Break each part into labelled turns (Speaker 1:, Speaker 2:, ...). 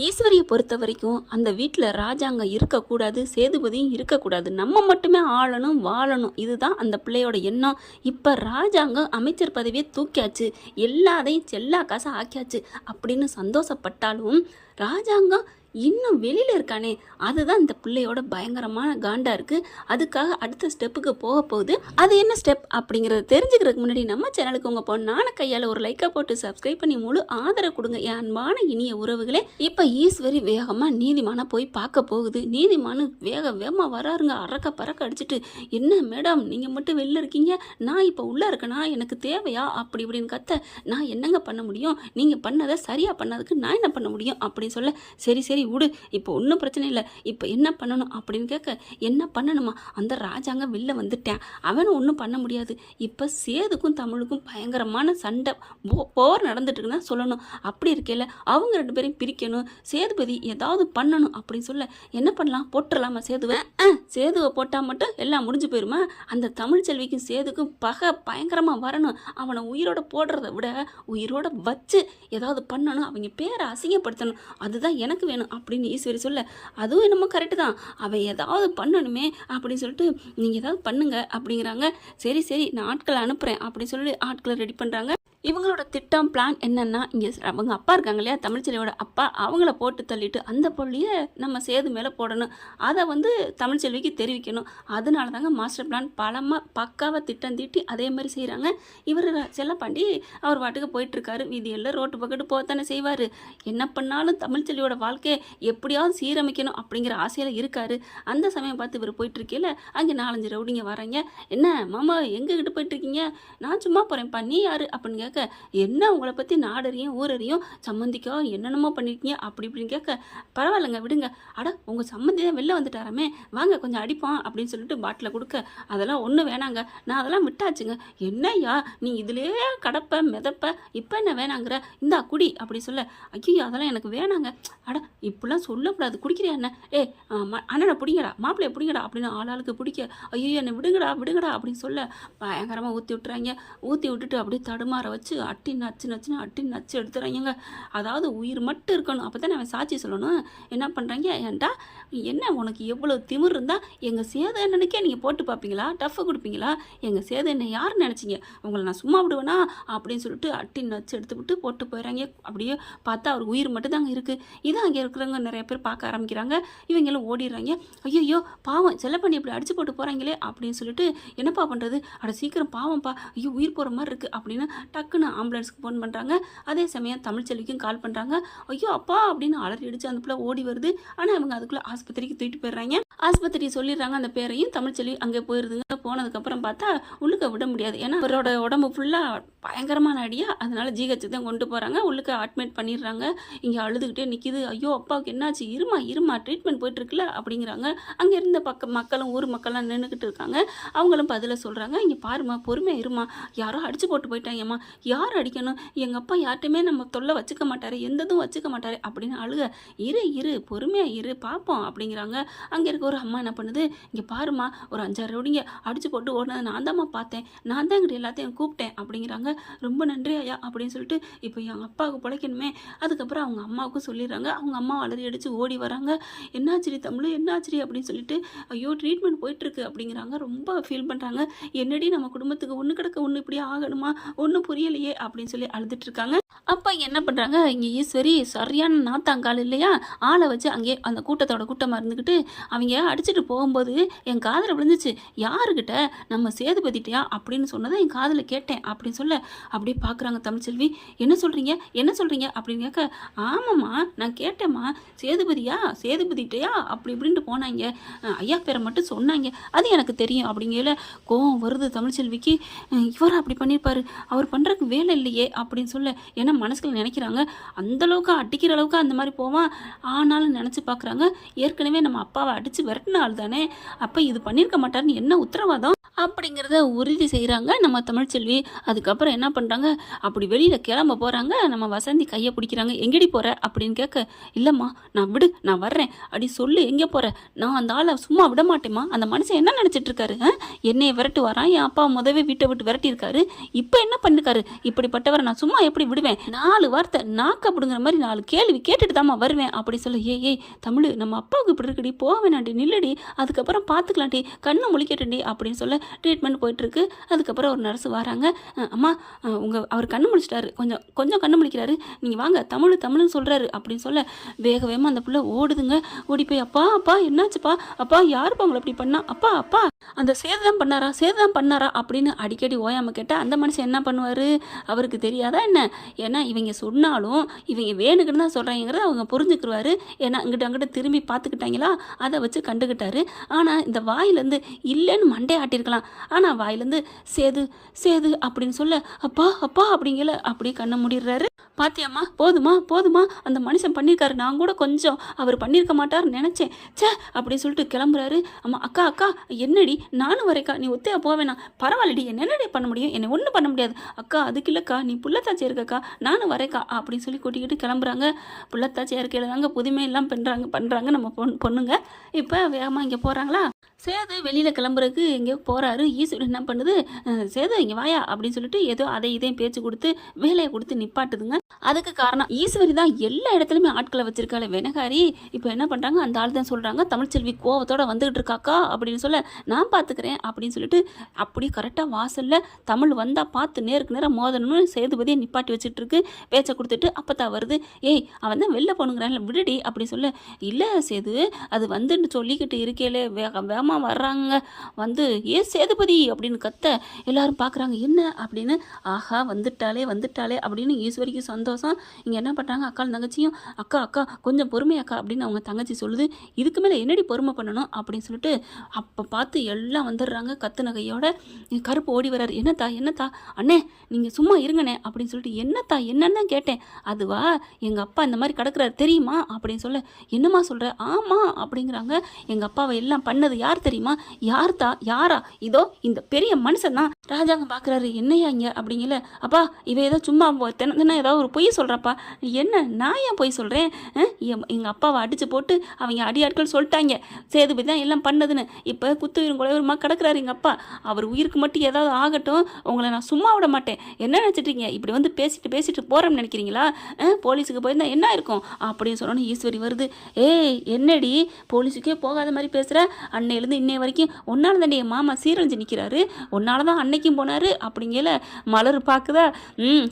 Speaker 1: ஈஸ்வரியை பொறுத்த வரைக்கும் அந்த வீட்டில் ராஜாங்க இருக்கக்கூடாது, சேதுபதியும் இருக்கக்கூடாது, நம்ம மட்டுமே ஆளணும் வாழணும், இதுதான் அந்த பிள்ளையோட எண்ணம். இப்போ ராஜாங்கம் அமைச்சர் பதவியை தூக்கியாச்சு, எல்லாத்தையும் செல்லா காசை ஆக்கியாச்சு அப்படின்னு சந்தோஷப்பட்டாலும் ராஜாங்கம் இன்னும் வெளியில் இருக்கானே, அதுதான் இந்த பிள்ளையோட பயங்கரமான காண்டா இருக்குது. அதுக்காக அடுத்த ஸ்டெப்புக்கு போக போகுது. அது என்ன ஸ்டெப் அப்படிங்கிறத தெரிஞ்சுக்கிறதுக்கு முன்னாடி நம்ம சேனலுக்கு உங்கள் பொண்ணான கையால் ஒரு லைக்கை போட்டு சப்ஸ்கிரைப் பண்ணி முழு ஆதரவு கொடுங்க என் அன்பான இனிய உறவுகளே. இப்போ ஈஸ்வரி வேகமாக நீதிமான போய் பார்க்க போகுது. நீதிமானு வேகமாக வராருங்க, அறக்க பறக்க அடிச்சுட்டு, என்ன மேடம் நீங்கள் மட்டும் வெளில இருக்கீங்க, நான் இப்போ உள்ளே இருக்கேனா, எனக்கு தேவையா அப்படி இப்படின்னு கத்த, நான் என்னங்க பண்ண முடியும், நீங்கள் பண்ணதை சரியாக பண்ணதுக்கு நான் என்ன பண்ண முடியும் அப்படின்னு சொல்ல, சரி சரி விடு, இப்போ ஒன்றும் பிரச்சனை இல்லை, இப்போ என்ன பண்ணணும் அப்படின்னு கேட்க, என்ன பண்ணணுமா, அந்த ராஜாங்க வெளில வந்துட்டேன், அவனும் ஒன்றும் பண்ண முடியாது, இப்போ சேதுக்கும் தமிழுக்கும் பயங்கரமான சண்டை போர் நடந்துட்டு இருக்குன்னு சொல்லணும். அப்படி இருக்கையில் அவங்க ரெண்டு பேரையும் பிரிக்கணும், சேதுபதி ஏதாவது பண்ணணும் அப்படின்னு சொல்ல, என்ன பண்ணலாம், போட்டுடலாமா சேதுவை, சேதுவை போட்டால் மட்டும் எல்லாம் முடிஞ்சு போயிருமா, அந்த தமிழ் செல்விக்கும் சேதுக்கும் பகை பயங்கரமாக வரணும், அவனை உயிரோட போடுறத விட உயிரோட வச்சு ஏதாவது பண்ணணும், அவங்க பேரை அசிங்கப்படுத்தணும், அதுதான் எனக்கு வேணும் அப்படின்னு ஈஸ்வரி சொல்ல, அதுவும் என்னமோ கரெக்டு தான், அவன் ஏதாவது பண்ணணுமே அப்படின்னு சொல்லிட்டு நீங்கள் ஏதாவது பண்ணுங்க அப்படிங்கிறாங்க. சரி சரி நான் ஆட்களை அனுப்புகிறேன் அப்படின்னு சொல்லி ஆட்களை ரெடி பண்ணுறாங்க. இவங்களோட திட்டம் பிளான் என்னென்னா, இங்கே அவங்க அப்பா இருக்காங்க இல்லையா, தமிழ்ச்செல்வியோட அப்பா, அவங்கள போட்டு தள்ளிட்டு அந்த பொருளையை நம்ம சேது மேலே போடணும், அதை தமிழ்ச்செல்விக்கு தெரிவிக்கணும். அதனால தாங்க மாஸ்டர் பிளான் பக்காவாக திட்டம் தீட்டி அதே மாதிரி செய்கிறாங்க. இவர் செல்லப்பாண்டி அவர் வாட்டுக்கு போயிட்டுருக்காரு, வீதியில் ரோட்டு பக்கத்து போகத்தானே செய்வார், என்ன பண்ணாலும் தமிழ்ச்செல்வியோட வாழ்க்கையை எப்படியாவது சீரமைக்கணும் அப்படிங்கிற ஆசையில் இருக்கார். அந்த சமயம் பார்த்து இவர் போயிட்டுருக்கையில் அங்கே 4-5 ரவுடிங்க வராங்க. என்ன மாமா எங்ககிட்ட போயிட்டுருக்கீங்க, நான் சும்மா போகிறேன்ப்பா, நீ யார் அப்படின்னு கேட்க, என்ன உங்களை பற்றி நாடறியும் ஊரறியும் சம்மந்திக்கோ என்னென்னமோ பண்ணியிருக்கீங்க அப்படி இப்படின்னு கேட்க, பரவாயில்லைங்க விடுங்க, அட உங்கள் சம்மந்தி தான் வெளில வந்துட்டாராமே, வாங்க கொஞ்சம் அடிப்போம் அப்படின்னு சொல்லிட்டு பாட்டில் கொடுக்க, அதெல்லாம் ஒன்றும் வேணாங்க, நான் அதெல்லாம் விட்டாச்சுங்க, என்னையா நீ இதிலே கடப்ப மிதப்ப, இப்போ என்ன வேணாங்கிற, இந்தா குடி அப்படி சொல்ல, ஐயோ அதெல்லாம் எனக்கு வேணாங்க, அட இப்படிலாம் சொல்லக்கூடாது, குடிக்கிறியா என்ன, அண்ணனை பிடிங்கடா, மாப்பிள்ளைய பிடிங்கடா அப்படின்னு ஆளாளுக்கு பிடிக்க, ஐயோ என்னை விடுங்கடா விடுங்கடா அப்படின்னு சொல்ல பயங்கரமாக ஊற்றி விட்டுறாங்க. ஊற்றி விட்டுட்டு அப்படியே தடுமாற வச்சு அட்டி நச்சு எடுத்துறாங்க. அதாவது உயிர் மட்டும் இருக்கணும், அப்போ தான் அவன் சாட்சி சொல்லணும். என்ன பண்ணுறாங்க, ஏன்டா என்ன உனக்கு எவ்வளோ திமிர் இருந்தால் எங்கள் சேத அண்ணனுக்கே நீங்கள் போட்டு பார்ப்பீங்களா, டஃப்பு கொடுப்பீங்களா, எங்கள் சேத என்ன யார் நினச்சிங்க, உங்களை நான் சும்மா விடுவேனா அப்படின்னு சொல்லிட்டு அட்டி நச்சு எடுத்துவிட்டு போட்டு போயிடறாங்க. அப்படியே பார்த்தா அவர் உயிர் மட்டும் தாங்க இருக்குது. இதான் அங்கே இருக்கிறவங்க நிறைய பேர் பார்க்க ஆரம்பிக்கிறாங்க. இவங்களும் ஓடிடுறாங்க. ஐயோ பாவம் செல்லப்பண்ணி இப்படி அடிச்சு போட்டு போகிறாங்களே அப்படின்னு சொல்லிட்டு, என்னப்பா பண்ணுறது, அட சீக்கிரம் பாவம்ப்பா, ஐயோ உயிர் போகிற மாதிரி இருக்குது அப்படின்னு டக்குன்னு ஆம்புலன்ஸ்க்கு ஃபோன் பண்ணுறாங்க. அதே சமயம் தமிழ்ச்செல்விக்கும் கால் பண்ணுறாங்க. ஐயோ அப்பா அப்படின்னு அலறி அடிச்சு அந்த பிள்ளை ஓடி வருது. ஆனால் அவங்க அதுக்குள்ளே ஆஸ்பத்திரிக்கு தூக்கிட்டு போயிடுறாங்க. ஆஸ்பத்திரி சொல்லிடுறாங்க அந்த பேரையும். தமிழ்ச்செல்வி அங்கே போயிருதுங்க. போனதுக்கப்புறம் பார்த்தா உள்ளுக்க விட முடியாது, ஏன்னா அவரோட உடம்பு ஃபுல்லாக பயங்கரமான அடியா, அதனால ஜிஹெச்சு தான் கொண்டு போகிறாங்க. உள்ளுக்க அட்மிட் பண்ணிடுறாங்க. இங்கே அழுதுகிட்டே நிற்கிது. ஐயோ அப்பாவுக்கு என்னாச்சு, இருமா ட்ரீட்மெண்ட் போயிட்டுருக்குல்ல அப்படிங்கிறாங்க. அங்கே இருந்த மக்களும் ஊர் மக்கள்லாம் நின்றுக்கிட்டு இருக்காங்க. அவங்களும் பதில சொல்கிறாங்க, இங்கே பாருமா பொறுமையாக இருமா, யாரோ அடிச்சு போட்டு போயிட்டாங்கம்மா, யார் அடிக்கணும், எங்கள் அப்பா யார்ட்டையுமே நம்ம தொல்லை வச்சுக்க மாட்டார், எந்ததும் வச்சுக்க மாட்டார் அப்படின்னு அழுக, இரு பொறுமையாக இரு பார்ப்போம் அப்படிங்கிறாங்க. அங்கே இருக்க ஒரு அம்மா என்ன பண்ணுது, இங்கே பாருமா ஒரு 5-6 ரவுடிங்க அடிச்சு போட்டு ஓடினதை நான் தான்மா பார்த்தேன், நான் தான் இங்கிட்ட எல்லாத்தையும் கூப்பிட்டேன் அப்படிங்கிறாங்க. ரொம்ப நன்றி ஐயா அப்படின்னு சொல்லிட்டு, இப்போ எங்கள் அப்பாவுக்கு பிழைக்கணுமே. அதுக்கப்புறம் அவங்க அம்மாவுக்கும் சொல்லிடுறாங்க. அவங்க அம்மா அலறி அடித்து ஓடி வராங்க. என்னாச்சிரி தமிழ் என்னாச்சிரி அப்படின்னு சொல்லிட்டு, ஐயோ ட்ரீட்மெண்ட் போயிட்டுருக்கு அப்படிங்கிறாங்க. ரொம்ப ஃபீல் பண்ணுறாங்க. என்னடி நம்ம குடும்பத்துக்கு ஒன்று கிடக்க ஒன்று இப்படி ஆகணுமா, ஒன்றும் புரியலையே அப்படின்னு சொல்லி அழுதுட்டு இருக்காங்க. அப்போ என்ன பண்ணுறாங்க, இங்கே ஈஸ்வரி சரியான நாத்தாங்கால் இல்லையா, ஆளை வச்சு அங்கேயே அந்த கூட்டமாக இருந்துக்கிட்டு அவங்க அடிச்சுட்டு போகும்போது என் காதில் விழுந்துச்சு, யாருக்கிட்ட நம்ம சேதுபதிட்டியா அப்படின்னு சொன்னதை என் காதில் கேட்டேன் அப்படின்னு சொல்ல, அப்படியே பார்க்குறாங்க தமிழ்ச்செல்வி. என்ன சொல்கிறீங்க அப்படின்னு கேட்க, ஆமாம்மா நான் கேட்டேம்மா, சேதுபதிட்டையா அப்படி இப்படின்ட்டு போனாங்க, ஐயா பேரை மட்டும் சொன்னாங்க, அது எனக்கு தெரியும் அப்படிங்கல கோவம் வருது தமிழ்ச்செல்விக்கு. இவர் அப்படி பண்ணியிருப்பாரு, அவர் பண்ணுறதுக்கு வேலை இல்லையே அப்படின்னு சொல்ல, ஏன்னா மனசுக்குள்ள நினைக்கிறாங்க, அந்தளவுக்கு அடிக்கிற அளவுக்கு அந்த மாதிரி போவான். ஆனாலும் நினச்சி பார்க்குறாங்க, ஏற்கனவே நம்ம அப்பாவை அடித்து விரட்டின ஆள் தானே, அப்போ இது பண்ணியிருக்க மாட்டார்னு என்ன உத்தரவாதம் அப்படிங்கிறத உறுதி செய்கிறாங்க நம்ம தமிழ்ச்செல்வி. அதுக்கப்புறம் என்ன பண்ணுறாங்க, அப்படி வெளியில் கிளம்ப போகிறாங்க. நம்ம வசந்தி கையை பிடிக்கிறாங்க. எங்கடி போகிற அப்படின்னு கேட்க, இல்லைம்மா நான் வர்றேன் அப்படி சொல்லு, எங்கே போகிற, நான் அந்த ஆளை சும்மா விட மாட்டேம்மா, அந்த மனுஷன் என்ன நினச்சிட்டு இருக்காரு, என்னையை விரட்டு வரான், என் அப்பா முதவே வீட்டை விட்டு விரட்டியிருக்காரு, இப்போ என்ன பண்ணிருக்காரு, இப்படிப்பட்டவரை நான் சும்மா எப்படி விடுவேன், 4 வார்த்தை நாக்க அப்படிங்கிற மாதிரி 4 கேள்வி கேட்டுட்டு தாம்மா வருவேன் அப்படி சொல்ல, ஏய் தமிழ் நம்ம அப்பாவுக்கு இப்படி இருக்குடி, போவேனாண்டி, நில்லுடி, அதுக்கப்புறம் பார்த்துக்கலாண்டி, கண்ணு முழிக்கட்டுண்டி அப்படின்னு சொல்ல ட்ரீட்மெண்ட் போயிட்டுருக்கு. அதுக்கப்புறம் ஒரு நர்ஸ் வராங்க. அம்மா அவர் கண்ணு முழிச்சிட்டாரு, கொஞ்சம் கண்ணு முழிக்கிறாரு, நீங்கள் வாங்க, தமிழ்னு சொல்கிறாரு அப்படின்னு சொல்ல வேகமாக அந்த பிள்ளை ஓடுதுங்க. ஓடி போய் அப்பா என்னாச்சுப்பா, அப்பா யாருப்பா உங்களை அப்படி பண்ணா, அப்பா அந்த சேது தான் பண்ணாரா அப்படின்னு அடிக்கடி ஓயாமல் கேட்டால் அந்த மனுஷன் என்ன பண்ணுவார், அவருக்கு தெரியாதா என்ன? ஏன்னா இவங்க சொன்னாலும் இவங்க வேணுக்குன்னு தான் சொல்கிறாங்கிறத அவங்க புரிஞ்சுக்கிடுவார். ஏன்னா அங்கிட்ட திரும்பி பார்த்துக்கிட்டாங்களா, அதை வச்சு கண்டுக்கிட்டாரு. ஆனால் இந்த வாயிலேருந்து இல்லைன்னு மண்டே ஆட்டியிருக்கலாம். ஆனால் வாயிலேருந்து சேது அப்படின்னு சொல்ல அப்பா அப்படிங்கல அப்படியே கண்ணை மூடிடுறாரு. பாத்தியாம்மா, போதுமா அந்த மனுஷன் பண்ணியிருக்காரு, நான் கூட கொஞ்சம் அவர் பண்ணியிருக்க மாட்டார்னு நினச்சேன், சே அப்படின்னு சொல்லிட்டு கிளம்புறாரு. அம்மா அக்கா என்னடி, நானும் வரேக்கா, நீ ஒத்தையா போவேனா, பரவாயில்லடி, என்னடி பண்ண முடியும், என்னை ஒன்றும் பண்ண முடியாது அக்கா, அதுக்கு இல்லைக்கா, நீ புள்ளத்தாச்சி இருக்கக்கா, நானும் வரேக்கா அப்படின்னு சொல்லி கூட்டிக்கிட்டு கிளம்புறாங்க. புள்ளத்தாச்சி இருக்கையில் தாங்க புதுமையெல்லாம் பண்ணுறாங்க நம்ம பொண்ணுங்க. இப்போ வேகமாக இங்கே போகிறாங்களா, சேது வெளியில் கிளம்புறதுக்கு எங்கேயோ போகிறாரு. ஈஸ்வரி என்ன பண்ணுது, சேது இங்கே வாயா அப்படின்னு சொல்லிட்டு ஏதோ இதையும் பேச்சு கொடுத்து வேலையை கொடுத்து நிப்பாட்டுதுங்க. அதுக்கு காரணம் ஈஸ்வரி தான் எல்லா இடத்துலையுமே ஆட்களை வச்சிருக்காள் வெனகாரி. இப்போ என்ன பண்ணுறாங்க, அந்த ஆள் தான் சொல்கிறாங்க, தமிழ்ச்செல்வி கோவத்தோட வந்துகிட்டு இருக்காக்கா அப்படின்னு சொல்ல, நான் பார்த்துக்கிறேன் அப்படின்னு சொல்லிட்டு அப்படியே கரெக்டாக வாசலில் தமிழ் வந்தால் பார்த்து நேருக்கு நேரம் மோதணும்னு சேதுபதியை நிப்பாட்டி வச்சுட்டு இருக்கு. பேச்சை கொடுத்துட்டு அப்போ வருது, ஏய் அவன் தான் வெளில போகணுங்கிறான் விடுடி அப்படி சொல்ல, இல்லை சேது அது வந்துன்னு சொல்லிக்கிட்டு இருக்கையிலே வேகமாக வர்றாங்க. வந்து சேதுபதி அப்படின்னு கத்த எல்லாரும் பார்க்குறாங்க, என்ன அப்படின்னு, ஆஹா வந்துட்டாலே அப்படின்னு ஈஸ்வரிக்கு சந்தோஷம். இங்கே என்ன பண்ணுறாங்க, அக்கா தங்கச்சியும், அக்கா கொஞ்சம் பொறுமையாக்கா அப்படின்னு அவங்க தங்கச்சி சொல்லுது. இதுக்கு மேலே என்னடி பொறுமை பண்ணணும் அப்படின்னு சொல்லிட்டு அப்போ பார்த்து எல்லாம் வந்துடுறாங்க. கத்து நகையோட கருப்பு ஓடி வர்றாரு. என்னத்தா அண்ணே நீங்கள் சும்மா இருங்கண்ணே அப்படின்னு சொல்லிட்டு, என்னன்னு தான் கேட்டேன். அதுவா எங்கள் அப்பா இந்த மாதிரி கிடக்குறாரு தெரியுமா அப்படின்னு சொல்ல, என்னம்மா சொல்கிற, ஆமாம் அப்படிங்கிறாங்க. எங்கள் அப்பாவை எல்லாம் பண்ணது யார் தெரியுமா, யாரா, இதோ இந்த பெரிய மனுஷன் தான். ராஜாங்க பார்க்குறாரு, என்னையா இங்கே அப்படிங்கல, அப்பா இவ ஏதோ சும்மா தினம் ஏதாவது ஒரு பொய் சொல்கிறப்பா, என்ன நான் ஏன் பொய் சொல்கிறேன், எங்கள் அப்பாவை அடித்து போட்டு அவங்க அடியாட்கள் சொல்லிட்டாங்க சேதுபதி தான் எல்லாம் பண்ணதுன்னு. இப்போ குத்துயிரும் குலையுருமா கிடக்குறாரு எங்கள் அப்பா, அவர் உயிருக்கு மட்டும் ஏதாவது ஆகட்டும், உங்களை நான் சும்மா விட மாட்டேன், என்ன நினச்சிட்ருக்கீங்க, இப்படி வந்து பேசிட்டு போகிறோம்னு நினைக்கிறீங்களா, போலீஸுக்கு போயிருந்தா என்ன இருக்கும் அப்படின்னு சொன்னோன்னு ஈஸ்வரி வருது. ஏய் என்னடி போலீஸுக்கே போகாத மாதிரி பேசுகிற, அன்னையிலேருந்து இன்னை வரைக்கும் ஒன்னால தான் என் மாமா சீரழிஞ்சு நிற்கிறாரு, ஒன்னால தான் அன்னைக்கும் போனார் அப்படிங்கல மலர் பார்க்குதா,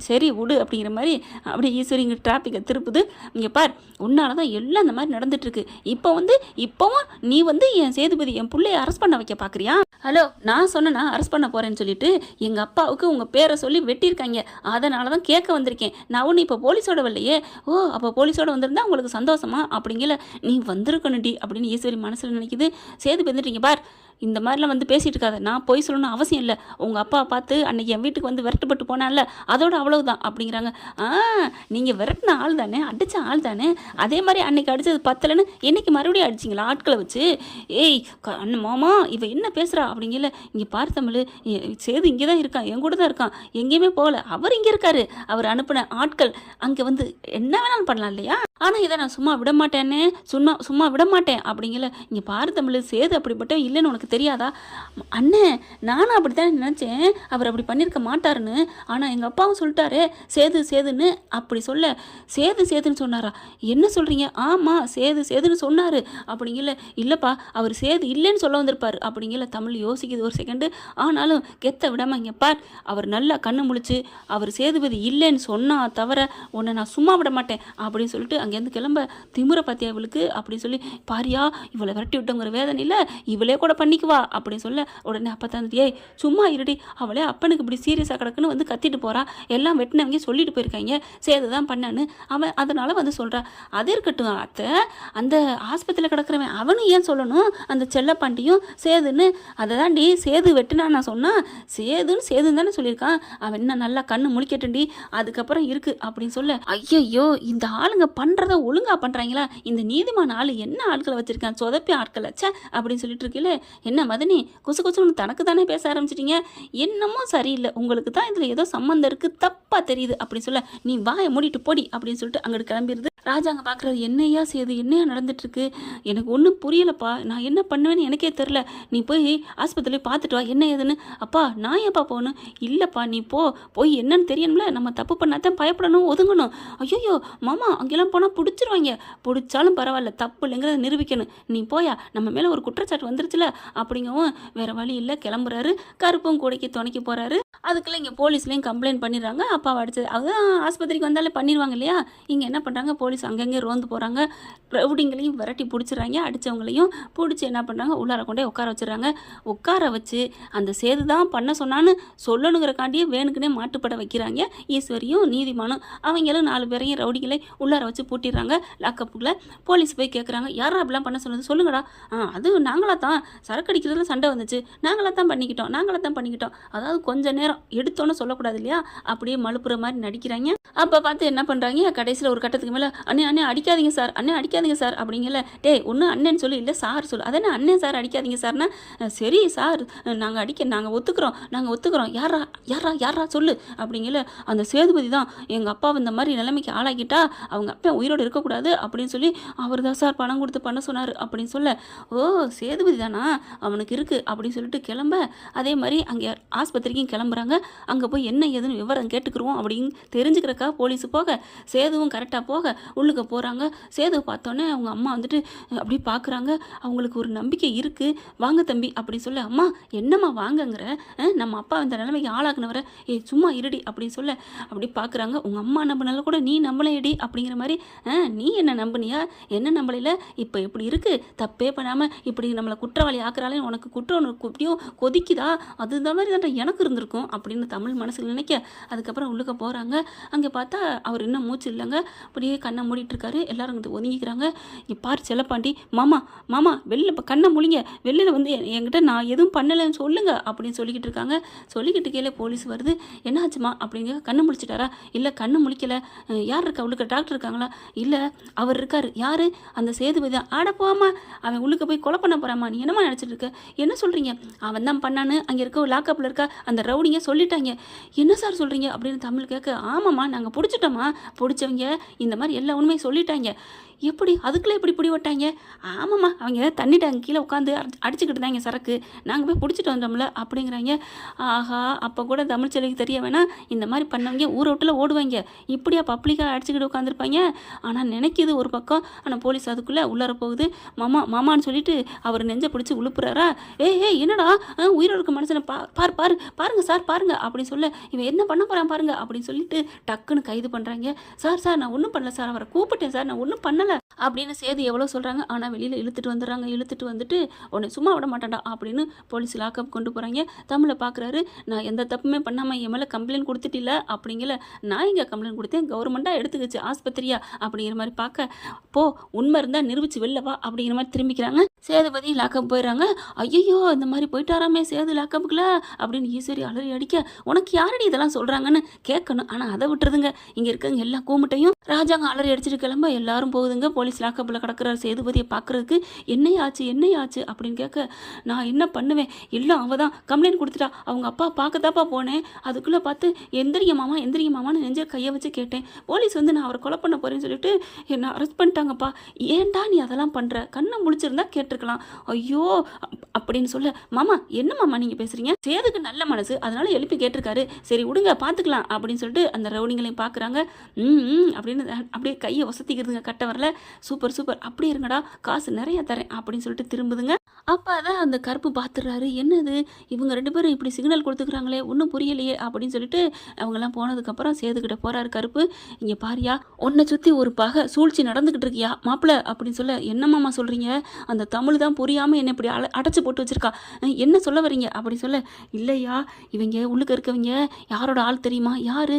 Speaker 1: சரி விடு அப்படிங்கிற மாதிரி அப்படியே ஈஸ்வரி இங்கே டிராஃபிக்கை திருப்புது. இங்கே பார், உன்னால தான் எல்லாம் இந்த மாதிரி நடந்துட்டுருக்கு. இப்போவும் நீ வந்து என் சேதுபதி என் பிள்ளைய அரெஸ்ட் பண்ண வைக்க பார்க்குறியா, ஹலோ நான் சொன்னேன்னா அரெஸ்ட் பண்ண போகிறேன்னு சொல்லிட்டு எங்கள் அப்பாவுக்கு உங்கள் பேரை சொல்லி வெட்டியிருக்காங்க, அதனால தான் கேட்க வந்திருக்கேன், நான் ஒன்று இப்போ போலீஸோட வரலையே, ஓ அப்போ போலீஸோட வந்திருந்தா உங்களுக்கு சந்தோஷமா அப்படிங்கல, நீ வந்திருக்கணுடி அப்படின்னு ஈஸ்வரி மனசில் நினைக்குது. சேதுபதி வந்துட்டீங்க பார், இந்த மாதிரிலாம் வந்து பேசிகிட்டு இருக்காது, நான் போய் சொல்லணும்னு அவசியம் இல்லை, உங்கள் அப்பா பார்த்து அன்னைக்கு என் வீட்டுக்கு வந்து விரட்டுப்பட்டு போனால அதோட அவ்வளவுதான் அப்படிங்கிறாங்க. நீங்கள் விரட்டின ஆள் தானே, அடித்த ஆள் தானே, அதே மாதிரி அன்னைக்கு அடித்தது பத்தலைன்னு இன்னைக்கு மறுபடியும் அடிச்சிங்களா ஆட்களை வச்சு, ஏய் அண்ணன் மாமா இவ என்ன பேசுகிறா அப்படிங்கல, இங்கே பார் தமிழ், சேது இங்கே தான் இருக்கான், என் கூட தான் இருக்கான், எங்கேயுமே போகல, அவர் இங்கே இருக்காரு, அவர் அனுப்பின ஆட்கள் அங்கே வந்து என்ன வேணாலும் பண்ணலாம் இல்லையா, ஆனால் இதை நான் சும்மா விட மாட்டேன்னே, சும்மா விட மாட்டேன் அப்படிங்கல, இங்கே பாரு தமிழ், சேது அப்படிப்பட்ட இல்லைன்னு உனக்கு தெரியாதா, அண்ணே நானும் அப்படி தான் நினச்சேன், அவர் அப்படி பண்ணியிருக்க மாட்டாருன்னு, ஆனால் எங்கள் அப்பாவும் சொல்லிட்டாரு சேதுன்னு அப்படி சொல்ல, சேதுன்னு சொன்னாரா, என்ன சொல்கிறீங்க, ஆமாம் சேதுன்னு சொன்னார் அப்படிங்கல, இல்லைப்பா அவர் சேது இல்லைன்னு சொல்ல வந்திருப்பார் அப்படிங்கல. தமிழ் யோசிக்குது ஒரு செகண்டு, ஆனாலும் கெத்த விடாமல், இங்கே பார் அவர் நல்லா கண்ணு முழிச்சு அவர் சேதுபதி இல்லைன்னு சொன்னா தவிர உன்னை நான் சும்மா விட மாட்டேன் அப்படின்னு சொல்லிட்டு அங்கேருந்து கிளம்ப, திமுற பாத்தியா இவளுக்கு அப்படின்னு சொல்லி, பாரியா இவளை விரட்டி விட்டோங்கிற வேதனையில் இவளே கூட பண்ணிக்குவா அப்படின்னு சொல்ல, உடனே அப்பா தான், ஏய் சும்மா இருடி, அவளே அப்பனுக்கு இப்படி சீரியஸாக கிடக்குன்னு வந்து கத்திட்டு போகிறா, எல்லாம் வெட்டினவங்க சொல்லிட்டு போயிருக்காங்க சேது தான் பண்ணான்னு, அவன் அதனால் வந்து சொல்கிறா, அது இருக்கட்டும் அத்தை, அந்த ஆஸ்பத்திரியில் கிடக்குறவன் அவனும் ஏன் சொல்லணும், அந்த செல்லப்பாண்டியும் சேதுன்னு, அதை தாண்டி சேது வெட்டுனா நான் சொன்னால், சேதுன்னு தானே சொல்லியிருக்கான், அவன் என்ன நல்லா கண்ணு முழிக்கட்டுண்டி அதுக்கப்புறம் இருக்குது அப்படின்னு சொல்ல, ஐயோ இந்த ஆளுங்க பண்ணுறத ஒழுங்காக பண்ணுறாங்களா, இந்த நீதிமான ஆள் என்ன ஆட்களை வச்சுருக்கான் சொதப்பி ஆட்களை ச்சே அப்படின்னு சொல்லிட்டு இருக்கல. என்ன மதனி குசு குசுன்னு தனக்கு தானே பேச ஆரம்பிச்சிட்டீங்க, என்னமோ சரியில்லை, உங்களுக்கு தான் இதில் ஏதோ சம்மந்தம் இருக்குது, தப்பாக தெரியுது அப்படின்னு சொல்ல, நீ வாயை மூடிட்டு போடி அப்படின்னு சொல்லிட்டு அங்கிட்டு கிளம்பிடுது. ராஜாங்க பார்க்குறது, என்னையா செய்யுது, என்னையா நடந்துட்டுருக்கு, எனக்கு ஒன்றும் புரியலப்பா, நான் என்ன பண்ணுவேன்னு எனக்கே தெரில, நீ போய் ஆஸ்பத்திரியில் பார்த்துட்டு வா என்ன ஏதுன்னு. அப்பா நான் ஏப்பா போகணும், இல்லைப்பா நீ போய் என்னன்னு தெரியணும்ல, நம்ம தப்பு பண்ணாதான் பயப்படணும் ஒதுங்கணும். ஐயோ மாமா அங்கெல்லாம் போனால் பிடிச்சிருவாங்க, பிடிச்சாலும் பரவாயில்ல தப்பு இல்லைங்கிறத நிரூபிக்கணும், நீ போயா, நம்ம மேலே ஒரு குற்றச்சாட்டு வந்துருச்சுல அப்படிங்கவும் வேறு வழி இல்லை கிளம்புறாரு. கருப்பும் கூடைக்கு துணைக்கி போகிறாரு. அதுக்குள்ளே இங்கே போலீஸ்லேயும் கம்ப்ளைண்ட் பண்ணிடுறாங்க, அப்பாவை அடிச்சது. அதுதான் ஆஸ்பத்திரிக்கு வந்தாலே பண்ணிடுவாங்க இல்லையா, இங்கே என்ன பண்ணுறாங்க, போலீஸ் அங்கங்கே ரோந்து போகிறாங்க, ரவுடிங்களையும் விரட்டி பிடிச்சிடுறாங்க, அடித்தவங்களையும் பிடிச்சி என்ன பண்ணுறாங்க, உள்ளார கொண்டே உட்கார வச்சுறாங்க. உட்கார வச்சு அந்த சேது தான் பண்ண சொன்னான்னு சொல்லணுங்கிறக்காண்டியே வேணுக்குனே மாட்டுப்பட வைக்கிறாங்க. ஈஸ்வரியும் நீதிமானும் அவங்களும் 4 பேரையும் ரவுடிகளை உள்ளார வச்சு பூட்டிடுறாங்க லாக்கப்புக்குள்ள. போலீஸ் போய் கேட்குறாங்க, யாரா அப்படிலாம் பண்ண சொன்னது சொல்லுங்கடா. அது நாங்களாக தான், சரக்கு அடிக்கிறதுல சண்டை வந்துச்சு, நாங்களாக தான் பண்ணிக்கிட்டோம். அதாவது கொஞ்ச நேரம் எடுத்தோன்னு சொல்லக்கூடாது இல்லையா, அப்படியே மழுப்புற மாதிரி நடிக்கிறாங்க. அப்போ பார்த்து என்ன பண்ணுறாங்க, கடைசியில் ஒரு கட்டத்துக்கு மேலே அண்ணே அடிக்காதீங்க சார் அப்படிங்கல. டேய் ஒன்று அண்ணன் சொல்லு, இல்லை சார் சொல்லு. அதே அண்ணன் சார் அடிக்காதீங்க சார்னா, சரி சார் நாங்கள் ஒத்துக்கிறோம் யாரா சொல்லு அப்படிங்கல. அந்த சேதுபதி தான் எங்கள் அப்பா இந்த மாதிரி நிலைமைக்கு ஆளாக்கிட்டா அவங்க அப்பா உயிரோடு இருக்கக்கூடாது அப்படின்னு சொல்லி அவர் தான் சார் பணம் கொடுத்து பண்ண சொன்னார் அப்படின்னு சொல்ல, ஓ சேதுபதி தானா அவனுக்கு இருக்குது அப்படின்னு சொல்லிட்டு கிளம்ப, அதே மாதிரி அங்கே ஆஸ்பத்திரிக்கும் கிளம்புறாங்க. அங்கே போய் என்ன ஏதுன்னு விவரம் கேட்டுக்குருவோம் அப்படின்னு தெரிஞ்சுக்கிறக்கா போலீஸு போக, சேதுவும் கரெக்டாக போக உள்ளுக்க போகிறாங்க. சேதுவை பார்த்தோன்னே அவங்க அம்மா வந்துட்டு அப்படி பார்க்குறாங்க. அவங்களுக்கு ஒரு நம்பிக்கை இருக்குது, வாங்க தம்பி அப்படி சொல்ல, அம்மா என்னம்மா வாங்கங்கிற, நம்ம அப்பா இந்த நிலைமைக்கு ஆளாக்குனவரை சும்மா இருடி அப்படின்னு சொல்ல, அப்படி பார்க்குறாங்க. உங்கள் அம்மா நம்பினால கூட நீ நம்பலையடி அப்படிங்கிற மாதிரி, நீ என்ன நம்பினியா, என்ன நம்பலையில், இப்போ இப்படி இருக்குது, தப்பே பண்ணாமல் இப்படி நம்மளை குற்றவாளி ஆக்குறாலே உனக்கு குற்றம் எப்படியோ கொதிக்குதா, அது இந்த மாதிரி தான் எனக்கு இருந்திருக்கும் அப்படின்னு தமிழ் மனசில் நினைக்க, அதுக்கப்புறம் உள்ளுக்க போகிறாங்க. அங்கே பார்த்தா அவர் இன்னும் மூச்சு இல்லைங்க, அப்படியே கண்ணை மூடிட்டு இருக்காரு. எல்லாரும் வந்து ஒதுங்கிக்கிறாங்க. இங்கே பார் செல்லப்பாண்டி, மாமா வெளில இப்போ கண்ணை முழிங்க, வெளியில் வந்து என்கிட்ட நான் எதுவும் பண்ணலைன்னு சொல்லுங்க அப்படின்னு சொல்லிக்கிட்டு இருக்காங்க. சொல்லிக்கிட்டு கீழே போலீஸ் வருது. என்னாச்சுமா அப்படிங்க, கண்ணை முழிச்சிட்டாரா, இல்லை கண்ணு முழிக்கல, யார் இருக்கா உள்ளுக்க, டாக்டர் இருக்காங்களா, இல்லை அவர் இருக்கார். யார், அந்த சேதுபதி தான். ஆட போகாமா, அவன் உள்ளுக்க போய் கொலை பண்ண போகிறாமா, நீ என்னமா நினச்சிட்டு இருக்க, என்ன சொல்கிறீங்க, அவன் தான் பண்ணான்னு அங்கே இருக்க லாக்கப்பில் இருக்கா அந்த ரவுடிங்க சொல்லிட்டாங்க. என்ன சார் சொல்கிறீங்க அப்படின்னு தமிழ் கேட்க, ஆமாம்மா நாங்கள் பிடிச்சிட்டோம்மா, பிடிச்சவங்க இந்த மாதிரி எல்லா உண்மையும் சொல்லிட்டாங்க. எப்படி அதுக்குள்ளே எப்படி பிடிவட்டாங்க, ஆமாம்மா அவங்க தண்ணி டேங்க் கீழே உட்காந்து அடிச்சுக்கிட்டு தாங்க சரக்கு, நாங்கள் போய் பிடிச்சிட்டு வந்தோம்ல அப்படிங்கிறாங்க. ஆஹா, அப்போ கூட தமிழ்ச்செல்விக்கு தெரிய வேணாம், இந்த மாதிரி பண்ணவங்க ஊரை விட்டுல ஓடுவாங்க, இப்படியா பப்ளிக்காக அடிச்சுக்கிட்டு உட்காந்துருப்பாங்க. ஆனால் நினைக்கிது ஒரு பக்கம், ஆனால் போலீஸ் அதுக்குள்ளே உள்ளார போகுது. மாமான்னு சொல்லிட்டு அவர் நெஞ்சை பிடிச்சி உழுப்புறாரா. ஏய் என்னடா உயிரோடு இருக்க மனுஷனை பாருங்க சார் பாருங்க அப்படின்னு சொல்ல, இவன் என்ன பண்ண போகிறான் பாருங்க அப்படின்னு சொல்லிட்டு டக்குன்னு கைது பண்ணுறாங்க. சார் நான் ஒன்றும் பண்ணல சார், அவரை கூப்பிட்டேன் சார், நான் ஒன்றும் பண்ணலை அப்படின்னு சேது எவ்வளோ சொல்கிறாங்க. ஆனால் வெளியில் இழுத்துட்டு வந்துட்டு உன்னை சும்மா விட மாட்டான்டா அப்படின்னு போலீஸ் லாக்கப் கொண்டு போகிறாங்க. தமிழை பார்க்குறாரு. நான் எந்த தப்புமே பண்ணாமல் என் மேலே கம்ப்ளைண்ட் கொடுத்துட்டில்ல அப்படிங்கல. நான் இங்கே கம்ப்ளைண்ட் கொடுத்தேன், கவர்மெண்ட்டாக எடுத்துக்கிச்சு ஆஸ்பத்திரியா அப்படிங்கிற மாதிரி பார்க்க, போ உண்மை இருந்தால் நிரூபிச்சு வெளில வா அப்படிங்கிற மாதிரி திரும்பிக்கிறாங்க. சேதுபதி லாக்கப் போயிடுறாங்க. ஐயோ இந்த மாதிரி போயிட்டாராமே சேது லாக்கப்புக்குல அப்படின்னு ஈஸ்வரி அலறி அடிக்க, உனக்கு யாரடி இதெல்லாம் சொல்கிறாங்கன்னு கேட்கணும். ஆனால் அதை விட்டுருதுங்க. இங்கே இருக்கவங்க எல்லா கூமிட்டையும் ராஜாங்க அலறி அடிச்சுட்டு கிளம்ப எல்லாரும் போகுதுங்க. போலீஸ் லாக்கப்பில் கிடக்கிறார் சேதுபதியை பார்க்குறதுக்கு. என்னையாச்சு அப்படின்னு கேட்க, நான் என்ன பண்ணுவேன், இல்லை அவள் தான் கம்ப்ளைண்ட் கொடுத்துட்டா, அவங்க அப்பா பார்க்கத்தாப்பா போனேன், அதுக்குள்ளே பார்த்து எந்திரிங்க மாமான்னு நெஞ்ச கையை வச்சு கேட்டேன், போலீஸ் வந்து நான் அவரை கொலை பண்ண போகிறேன்னு சொல்லிட்டு என்னை அரெஸ்ட் பண்ணிட்டாங்கப்பா, ஏன்டா நீ அதெல்லாம் பண்ணுற, கண்ணை முழிச்சிருந்தா கேட்டிருக்கலாம், ஐயோ அப்படின்னு சொல்ல, மாமா என்ன மாமா நீங்கள் பேசுகிறீங்க, சேதுக்கு நல்ல மனசு அதனால எழுப்பி கேட்டிருக்காரு, சரி விடுங்க பார்த்துக்கலாம் அப்படின்னு சொல்லிட்டு அந்த ரவுடிங்களையும் பார்க்குறாங்க. அப்படின்னு அப்படியே கையை வசதிக்கிறதுங்க, கட்ட வரல, சூப்பர் அப்படியே இருங்கடா, காசு நிறைய தரேன் அப்படின்னு சொல்லிட்டு திரும்புதுங்க. அப்போ அதான் அந்த கருப்பு பார்த்துடுறாரு, என்னது இவங்க 2 பேரும் இப்படி சிக்னல் கொடுத்துக்கிறாங்களே, ஒன்றும் புரியலையே அப்படின்னு சொல்லிட்டு அவங்கெல்லாம் போனதுக்கப்புறம் சேதுக்கிட்ட போகிறாரு கருப்பு. இங்கே பாரியா, உன்னை சுற்றி ஒரு பகை சூழ்ச்சி நடந்துக்கிட்டு இருக்கியா மாப்பிள்ள அப்படின்னு சொல்ல, என்ன மாமா சொல்கிறீங்க, அந்த தமிழ் தான் புரியாமல் என்னை இப்படி அடைச்சி போட்டு வச்சிருக்கா, என்ன சொல்ல வரீங்க அப்படி சொல்ல, இல்லையா இவங்க உள்ளுக்க இருக்கவங்க யாரோட ஆள் தெரியுமா, யார்,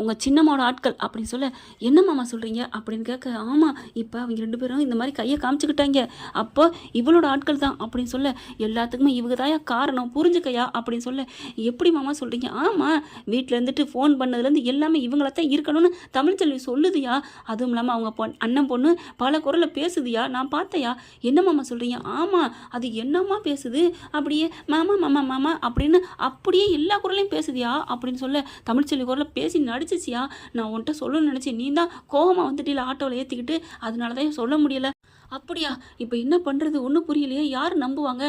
Speaker 1: உங்கள் சின்னம்மாவோட ஆட்கள் அப்படின்னு சொல்ல, என்ன மாமா சொல்கிறீங்க அப்படின்னு கேட்க, ஆமாம் இப்போ அவங்க 2 பேரும் இந்த மாதிரி கையை காமிச்சுக்கிட்டாங்க, அப்போ இவளோட ஆட்கள் தான் அப்படின்னு சொல்ல, எல்லாத்துக்குமே இவங்க தாயா காரணம் புரிஞ்சுக்கையா அப்படின்னு சொல்ல, எப்படி மாமா சொல்கிறீங்க, ஆமாம் வீட்டில் இருந்துட்டு ஃபோன் பண்ணதுலேருந்து எல்லாமே இவங்களத்தான் இருக்கணும்னு தமிழ்ச்செல்வி சொல்லுதியா, அதுவும் இல்லாமல் அவங்க அண்ணன் பொண்ணு பல குரலை பேசுதியா, நான் பார்த்தையா, என்ன மாமா சொல்கிறீங்க, ஆமாம் அது என்னம்மா பேசுது, அப்படியே மாமா மாமா மாமா அப்படின்னு அப்படியே எல்லா குரலையும் பேசுதியா அப்படின்னு சொல்ல, தமிழ்ச்செல்வி குரலில் பேசி நடிச்சிச்சியா, நான் உன்கிட்ட சொல்லணும்னு நினச்சேன், நீ தான் கோவமாக வந்துட்டில ஆட்டோவில் ஏற்றிக்கிட்டு, அதனால தான் சொல்ல முடியலை. அப்படியா, இப்போ என்ன பண்ணுறது ஒன்றும் புரியலையே, யார் நம்புவாங்க?